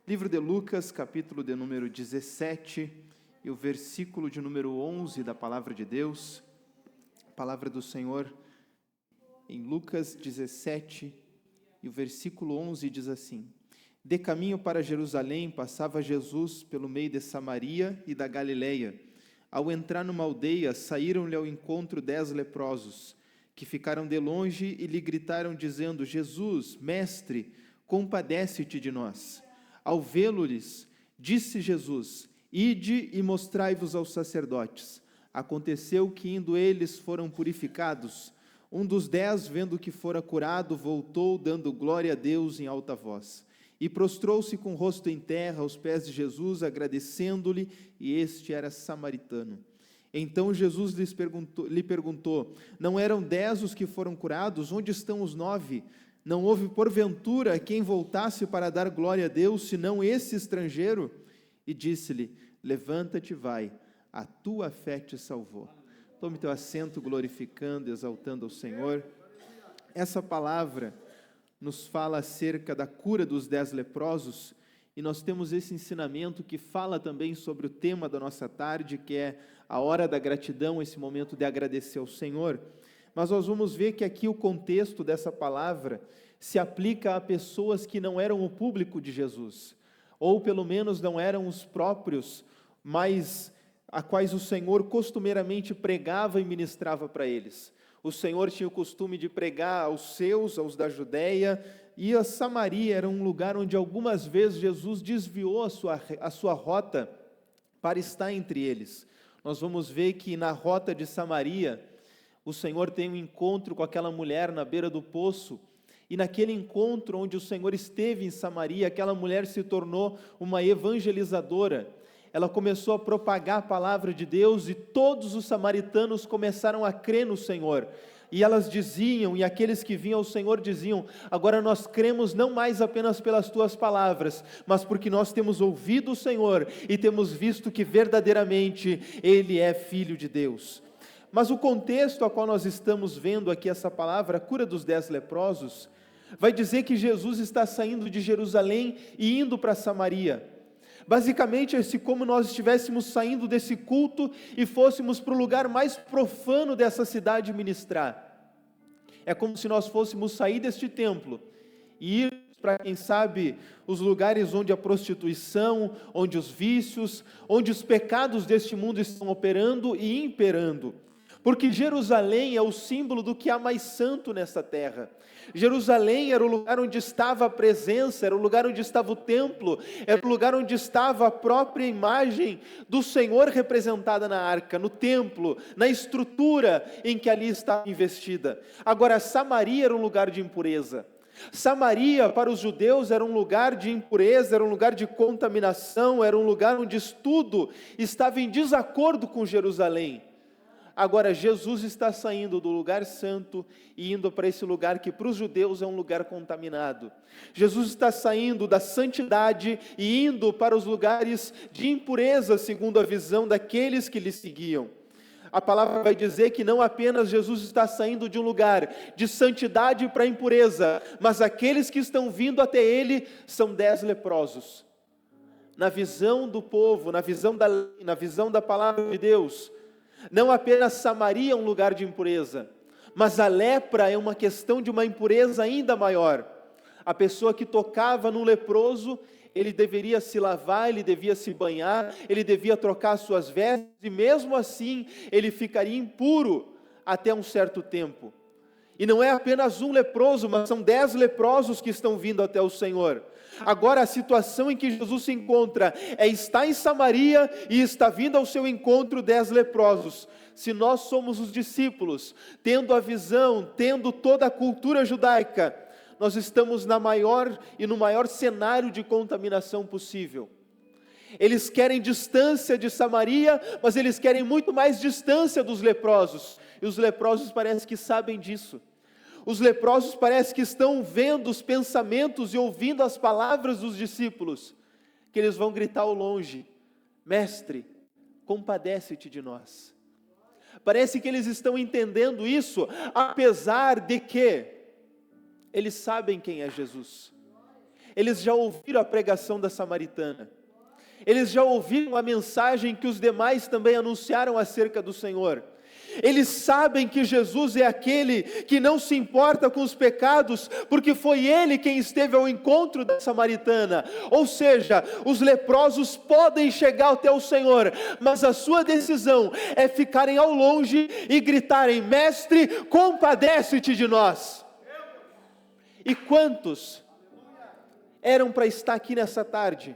Livro de Lucas, capítulo de número 17, e o versículo de número 11 da Palavra de Deus. A Palavra do Senhor em Lucas 17, e o versículo 11 diz assim: De caminho para Jerusalém, passava Jesus pelo meio de Samaria e da Galileia. Ao entrar numa aldeia, saíram-lhe ao encontro 10 leprosos, que ficaram de longe e lhe gritaram, dizendo: Jesus, mestre, compadece-te de nós. Ao vê-lo-lhes, disse Jesus: Ide e mostrai-vos aos sacerdotes. Aconteceu que, indo eles, foram purificados. Um dos 10, vendo que fora curado, voltou, dando glória a Deus em alta voz. E prostrou-se com o rosto em terra aos pés de Jesus, agradecendo-lhe, e este era samaritano. Então Jesus lhe perguntou: Não eram 10 os que foram curados? Onde estão os 9? Não houve, porventura, quem voltasse para dar glória a Deus, senão esse estrangeiro? E disse-lhe: Levanta-te e vai, a tua fé te salvou. Tome teu assento, glorificando, exaltando ao Senhor. Essa palavra nos fala acerca da cura dos 10 leprosos, e nós temos esse ensinamento que fala também sobre o tema da nossa tarde, que é a hora da gratidão, esse momento de agradecer ao Senhor. Mas nós vamos ver que aqui o contexto dessa palavra se aplica a pessoas que não eram o público de Jesus, ou pelo menos não eram os próprios, mas a quais o Senhor costumeiramente pregava e ministrava para eles. O Senhor tinha o costume de pregar aos seus, aos da Judéia, e a Samaria era um lugar onde algumas vezes Jesus desviou a sua rota para estar entre eles. Nós vamos ver que na rota de Samaria, o Senhor tem um encontro com aquela mulher na beira do poço, e naquele encontro onde o Senhor esteve em Samaria, aquela mulher se tornou uma evangelizadora. Ela começou a propagar a palavra de Deus, e todos os samaritanos começaram a crer no Senhor. E elas diziam, e aqueles que vinham ao Senhor diziam: agora nós cremos não mais apenas pelas tuas palavras, mas porque nós temos ouvido o Senhor e temos visto que verdadeiramente Ele é Filho de Deus. Mas o contexto a qual nós estamos vendo aqui essa palavra, a cura dos 10 leprosos, vai dizer que Jesus está saindo de Jerusalém e indo para Samaria. Basicamente é como nós estivéssemos saindo desse culto e fôssemos para o lugar mais profano dessa cidade ministrar. É como se nós fôssemos sair deste templo e ir para, quem sabe, os lugares onde a prostituição, onde os vícios, onde os pecados deste mundo estão operando e imperando. Porque Jerusalém é o símbolo do que há mais santo nesta terra. Jerusalém era o lugar onde estava a presença, era o lugar onde estava o templo, era o lugar onde estava a própria imagem do Senhor representada na arca, no templo, na estrutura em que ali estava investida. Agora, Samaria era um lugar de impureza. Samaria, para os judeus, era um lugar de impureza, era um lugar de contaminação, era um lugar onde tudo estava em desacordo com Jerusalém. Agora, Jesus está saindo do lugar santo e indo para esse lugar que para os judeus é um lugar contaminado. Jesus está saindo da santidade e indo para os lugares de impureza, segundo a visão daqueles que lhe seguiam. A palavra vai dizer que não apenas Jesus está saindo de um lugar de santidade para a impureza, mas aqueles que estão vindo até Ele são 10 leprosos. Na visão do povo, na visão da lei, na visão da palavra de Deus, não apenas Samaria é um lugar de impureza, mas a lepra é uma questão de uma impureza ainda maior. A pessoa que tocava no leproso, ele deveria se lavar, ele devia se banhar, ele devia trocar suas vestes, e mesmo assim ele ficaria impuro até um certo tempo. E não é apenas um leproso, mas são 10 leprosos que estão vindo até o Senhor. Agora a situação em que Jesus se encontra está em Samaria e está vindo ao seu encontro 10 leprosos. Se nós somos os discípulos, tendo a visão, tendo toda a cultura judaica, nós estamos no maior cenário de contaminação possível. Eles querem distância de Samaria, mas eles querem muito mais distância dos leprosos. E os leprosos parecem que sabem disso. Os leprosos parecem que estão vendo os pensamentos e ouvindo as palavras dos discípulos, que eles vão gritar ao longe: Mestre, compadece-te de nós. Parece que eles estão entendendo isso, apesar de que eles sabem quem é Jesus. eles já ouviram a pregação da samaritana. Eles já ouviram a mensagem que os demais também anunciaram acerca do Senhor. Eles sabem que Jesus é aquele que não se importa com os pecados, porque foi Ele quem esteve ao encontro da samaritana. Ou seja, os leprosos podem chegar até o Senhor, mas a sua decisão é ficarem ao longe e gritarem: Mestre, compadece-te de nós. E quantos eram para estar aqui nessa tarde?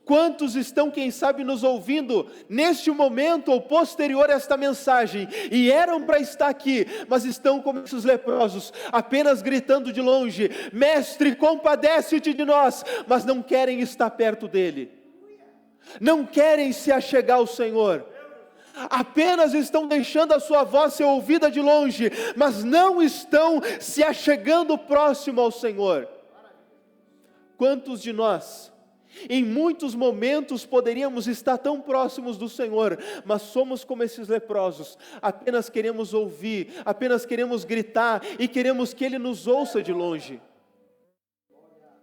Quantos estão, quem sabe, nos ouvindo neste momento ou posterior a esta mensagem, e eram para estar aqui, mas estão como esses leprosos, apenas gritando de longe: Mestre, compadece-te de nós, mas não querem estar perto dele, não querem se achegar ao Senhor, apenas estão deixando a sua voz ser ouvida de longe, mas não estão se achegando próximo ao Senhor. Quantos de nós, em muitos momentos, poderíamos estar tão próximos do Senhor, mas somos como esses leprosos, apenas queremos ouvir, apenas queremos gritar e queremos que Ele nos ouça de longe.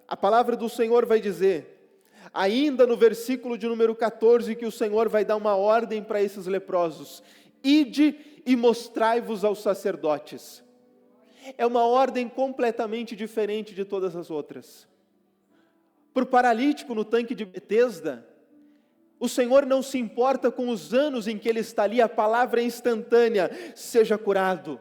A palavra do Senhor vai dizer, ainda no versículo de número 14, que o Senhor vai dar uma ordem para esses leprosos: ide e mostrai-vos aos sacerdotes. É uma ordem completamente diferente de todas as outras. Para o paralítico no tanque de Betesda, o Senhor não se importa com os anos em que ele está ali, a palavra é instantânea: seja curado.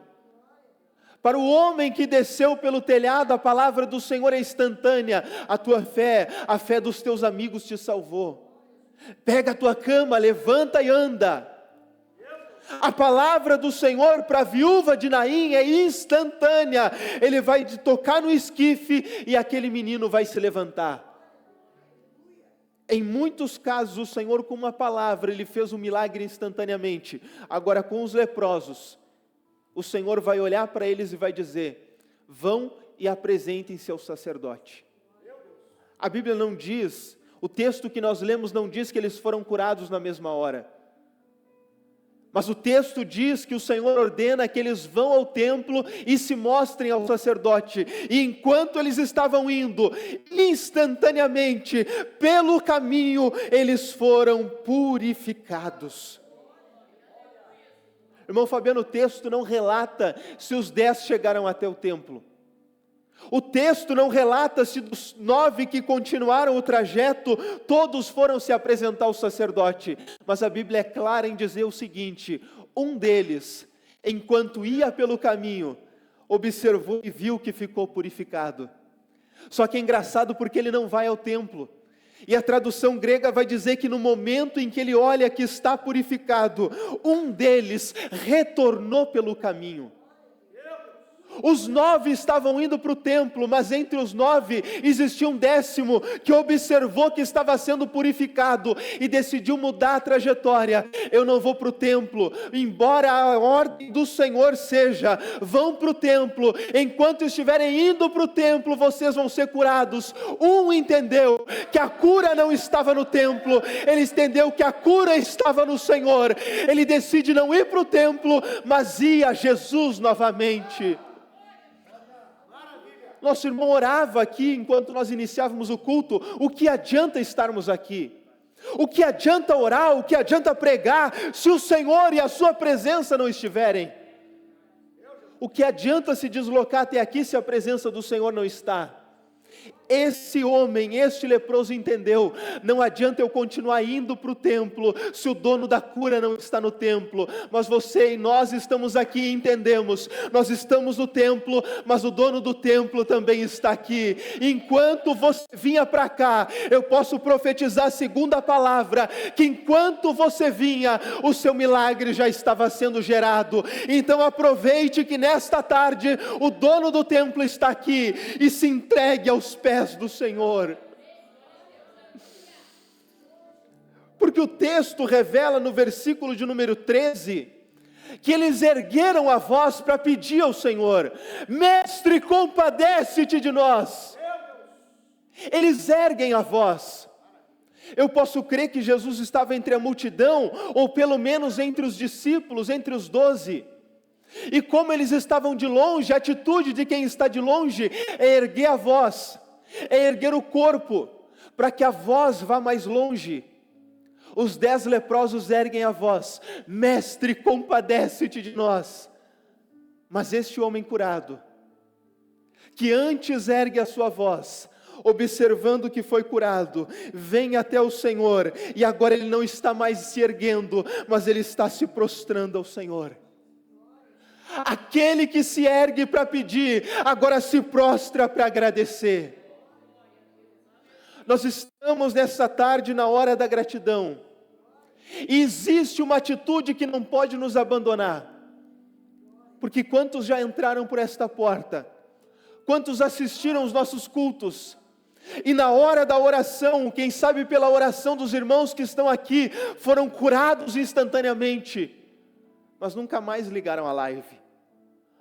Para o homem que desceu pelo telhado, a palavra do Senhor é instantânea: a tua fé, a fé dos teus amigos te salvou. Pega a tua cama, levanta e anda. A palavra do Senhor para a viúva de Naim é instantânea: ele vai tocar no esquife e aquele menino vai se levantar. Em muitos casos, o Senhor, com uma palavra, Ele fez um milagre instantaneamente. Agora, com os leprosos, o Senhor vai olhar para eles e vai dizer: vão e apresentem-se ao sacerdote. A Bíblia não diz, o texto que nós lemos não diz que eles foram curados na mesma hora. Mas o texto diz que o Senhor ordena que eles vão ao templo e se mostrem ao sacerdote. E enquanto eles estavam indo, instantaneamente, pelo caminho, eles foram purificados. Irmão Fabiano, o texto não relata se os 10 chegaram até o templo. O texto não relata se dos 9 que continuaram o trajeto, todos foram se apresentar ao sacerdote. Mas a Bíblia é clara em dizer o seguinte: um deles, enquanto ia pelo caminho, observou e viu que ficou purificado. Só que é engraçado porque ele não vai ao templo. E a tradução grega vai dizer que no momento em que ele olha que está purificado, um deles retornou pelo caminho. Os 9 estavam indo para o templo, mas entre os 9 existia um 10º que observou que estava sendo purificado e decidiu mudar a trajetória. Eu não vou para o templo, embora a ordem do Senhor seja: vão para o templo, enquanto estiverem indo para o templo, vocês vão ser curados. Um entendeu que a cura não estava no templo, ele entendeu que a cura estava no Senhor. Ele decide não ir para o templo, mas ir a Jesus novamente. Nosso irmão orava aqui enquanto nós iniciávamos o culto: o que adianta estarmos aqui? O que adianta orar? O que adianta pregar se o Senhor e a sua presença não estiverem? O que adianta se deslocar até aqui se a presença do Senhor não está? Esse homem, este leproso entendeu: não adianta eu continuar indo para o templo se o dono da cura não está no templo. Mas você e nós estamos aqui e entendemos: nós estamos no templo, mas o dono do templo também está aqui. Enquanto você vinha para cá, eu posso profetizar segundo a palavra, que enquanto você vinha, o seu milagre já estava sendo gerado. Então aproveite que nesta tarde o dono do templo está aqui e se entregue aos pés do Senhor. Porque o texto revela no versículo de número 13 que eles ergueram a voz para pedir ao Senhor: Mestre, compadece-te de nós. Eles erguem a voz. Eu posso crer que Jesus estava entre a multidão, ou pelo menos entre os discípulos, entre os 12. E como eles estavam de longe, a atitude de quem está de longe é erguer a voz. é erguer o corpo, para que a voz vá mais longe. Os 10 leprosos erguem a voz: Mestre, compadece-te de nós. Mas este homem curado, que antes ergue a sua voz, observando que foi curado, vem até o Senhor, e agora ele não está mais se erguendo, mas ele está se prostrando ao Senhor. Aquele que se ergue para pedir, agora se prostra para agradecer. Nós estamos nessa tarde na hora da gratidão, e existe uma atitude que não pode nos abandonar, porque quantos já entraram por esta porta, quantos assistiram os nossos cultos, e na hora da oração, quem sabe pela oração dos irmãos que estão aqui, foram curados instantaneamente, mas nunca mais ligaram a live,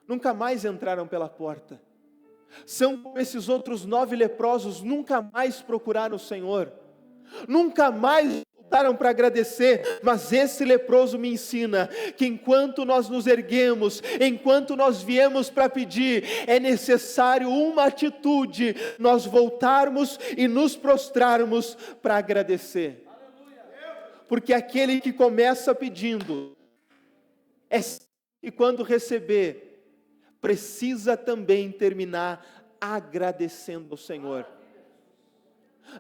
nunca mais entraram pela porta. São como esses outros 9 leprosos, nunca mais procuraram o Senhor, nunca mais voltaram para agradecer. Mas esse leproso me ensina que enquanto nós nos erguemos, enquanto nós viemos para pedir, é necessário uma atitude: nós voltarmos e nos prostrarmos para agradecer. Porque aquele que começa pedindo, e quando receber, precisa também terminar agradecendo ao Senhor.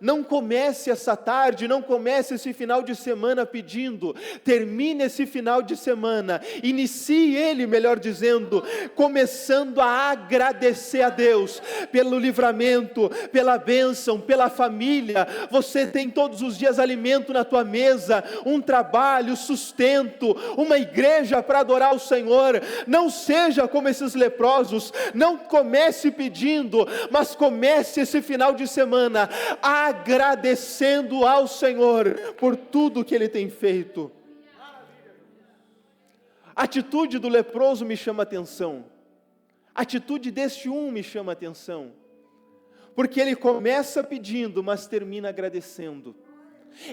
Não comece essa tarde, não comece esse final de semana pedindo, termine esse final de semana, inicie ele, melhor dizendo, começando a agradecer a Deus, pelo livramento, pela bênção, pela família. Você tem todos os dias alimento na tua mesa, um trabalho, sustento, uma igreja para adorar o Senhor. Não seja como esses leprosos, não comece pedindo, mas comece esse final de semana agradecendo ao Senhor por tudo que Ele tem feito. A atitude do leproso me chama atenção, a atitude deste me chama atenção, porque ele começa pedindo, mas termina agradecendo.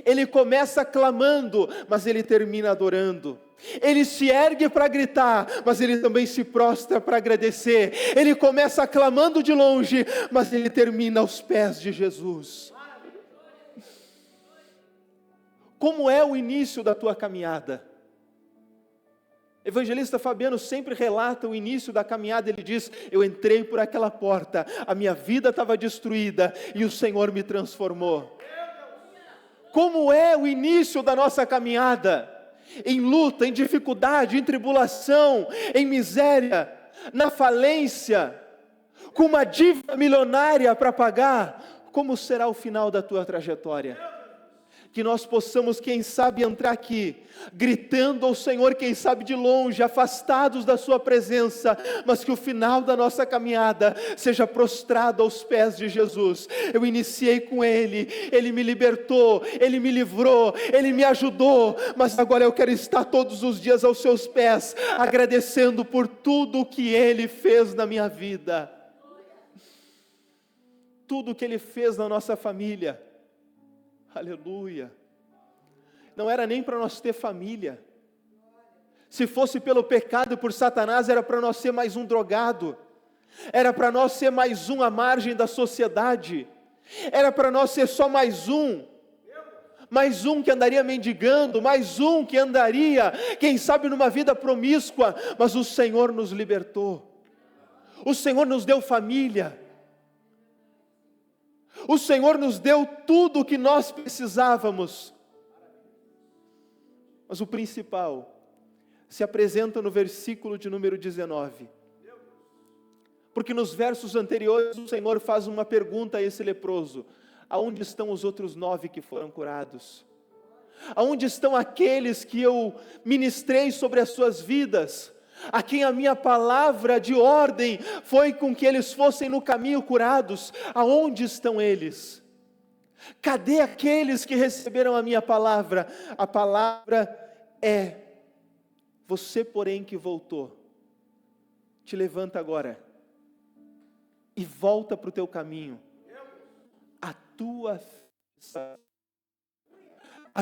Ele começa clamando, mas ele termina adorando. Ele se ergue para gritar, mas ele também se prostra para agradecer. Ele começa clamando de longe, mas ele termina aos pés de Jesus. Como é o início da tua caminhada? Evangelista Fabiano sempre relata o início da caminhada. Ele diz: eu entrei por aquela porta, a minha vida estava destruída e o Senhor me transformou. Como é o início da nossa caminhada? Em luta, em dificuldade, em tribulação, em miséria, na falência, com uma dívida milionária para pagar. Como será o final da tua trajetória? Que nós possamos, quem sabe, entrar aqui, gritando ao Senhor, quem sabe de longe, afastados da sua presença, mas que o final da nossa caminhada seja prostrado aos pés de Jesus. Eu iniciei com Ele, Ele me libertou, Ele me livrou, Ele me ajudou, mas agora eu quero estar todos os dias aos seus pés, agradecendo por tudo o que Ele fez na minha vida, tudo o que Ele fez na nossa família. Aleluia. Não era nem para nós ter família. Se fosse pelo pecado, por Satanás, era para nós ser mais um drogado, era para nós ser mais um à margem da sociedade, era para nós ser só mais um que andaria mendigando, mais um que andaria, quem sabe, numa vida promíscua. Mas o Senhor nos libertou, o Senhor nos deu família, o Senhor nos deu tudo o que nós precisávamos. Mas o principal se apresenta no versículo de número 19. Porque nos versos anteriores o Senhor faz uma pergunta a esse leproso: aonde estão os outros 9 que foram curados? Aonde estão aqueles que eu ministrei sobre as suas vidas? A quem a minha palavra de ordem foi com que eles fossem no caminho curados? Aonde estão eles? Cadê aqueles que receberam a minha palavra? A palavra é: você, porém, que voltou, te levanta agora e volta para o teu caminho. A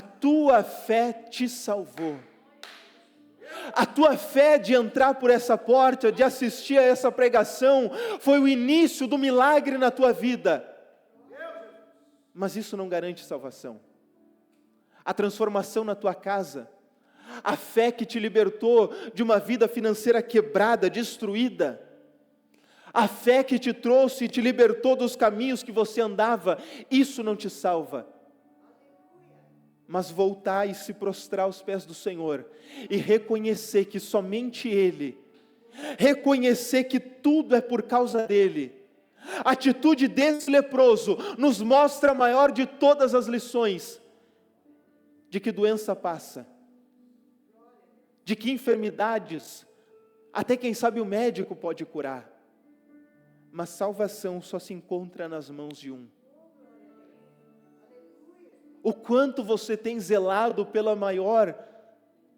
tua fé te salvou. A tua fé de entrar por essa porta, de assistir a essa pregação, foi o início do milagre na tua vida. mas isso não garante salvação. A transformação na tua casa, a fé que te libertou de uma vida financeira quebrada, destruída, a fé que te trouxe e te libertou dos caminhos que você andava, isso não te salva. Mas voltar e se prostrar aos pés do Senhor, e reconhecer que somente Ele, reconhecer que tudo é por causa dEle. A atitude desse leproso nos mostra a maior de todas as lições, de que doença passa, de que enfermidades, até quem sabe o médico pode curar, mas salvação só se encontra nas mãos de um. O quanto você tem zelado pela maior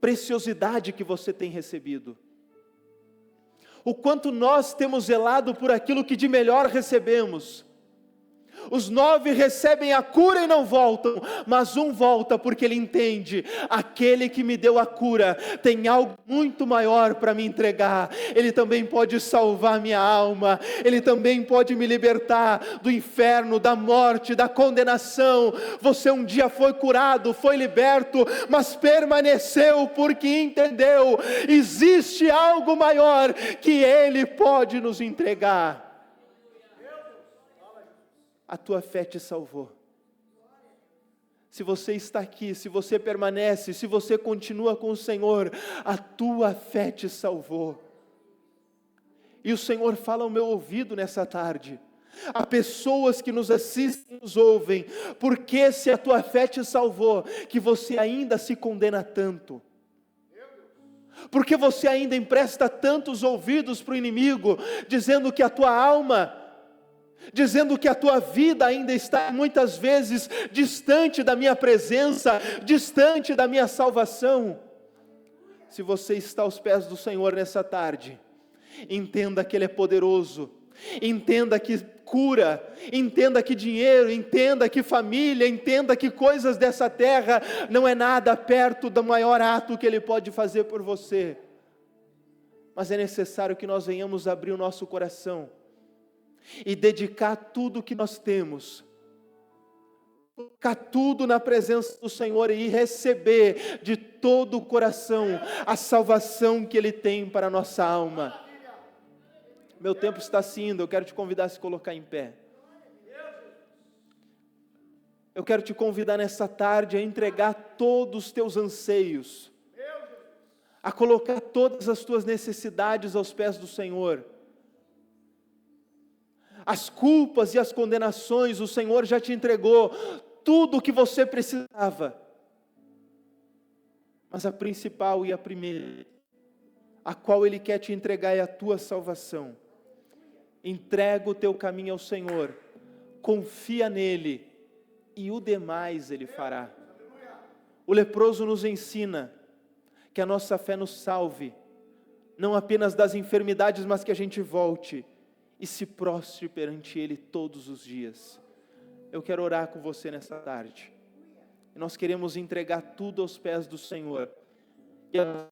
preciosidade que você tem recebido. O quanto nós temos zelado por aquilo que de melhor recebemos. Os 9 recebem a cura e não voltam, mas um volta porque ele entende, aquele que me deu a cura, tem algo muito maior para me entregar, ele também pode salvar minha alma, ele também pode me libertar do inferno, da morte, da condenação. Você um dia foi curado, foi liberto, mas permaneceu porque entendeu, existe algo maior que ele pode nos entregar. A tua fé te salvou. Se você está aqui, se você permanece, se você continua com o Senhor, a tua fé te salvou. E o Senhor fala ao meu ouvido nessa tarde. Há pessoas que nos assistem, nos ouvem, porque se a tua fé te salvou, que você ainda se condena tanto? Porque você ainda empresta tantos ouvidos para o inimigo, dizendo que a tua alma, dizendo que a tua vida ainda está muitas vezes distante da minha presença, distante da minha salvação? Se você está aos pés do Senhor nessa tarde, entenda que Ele é poderoso, entenda que cura, entenda que dinheiro, entenda que família, entenda que coisas dessa terra não é nada perto do maior ato que Ele pode fazer por você. Mas é necessário que nós venhamos abrir o nosso coração e dedicar tudo que nós temos, colocar tudo na presença do Senhor e receber de todo o coração a salvação que Ele tem para a nossa alma. Meu tempo está se indo, eu quero te convidar a se colocar em pé. Eu quero te convidar nessa tarde a entregar todos os teus anseios, a colocar todas as tuas necessidades aos pés do Senhor. As culpas e as condenações, o Senhor já te entregou tudo o que você precisava. Mas a principal e a primeira, a qual Ele quer te entregar, é a tua salvação. Entrega o teu caminho ao Senhor, confia nele, e o demais Ele fará. O leproso nos ensina que a nossa fé nos salve, não apenas das enfermidades, mas que a gente volte e se prostre perante Ele todos os dias. Eu quero orar com você nessa tarde. Nós queremos entregar tudo aos pés do Senhor. E a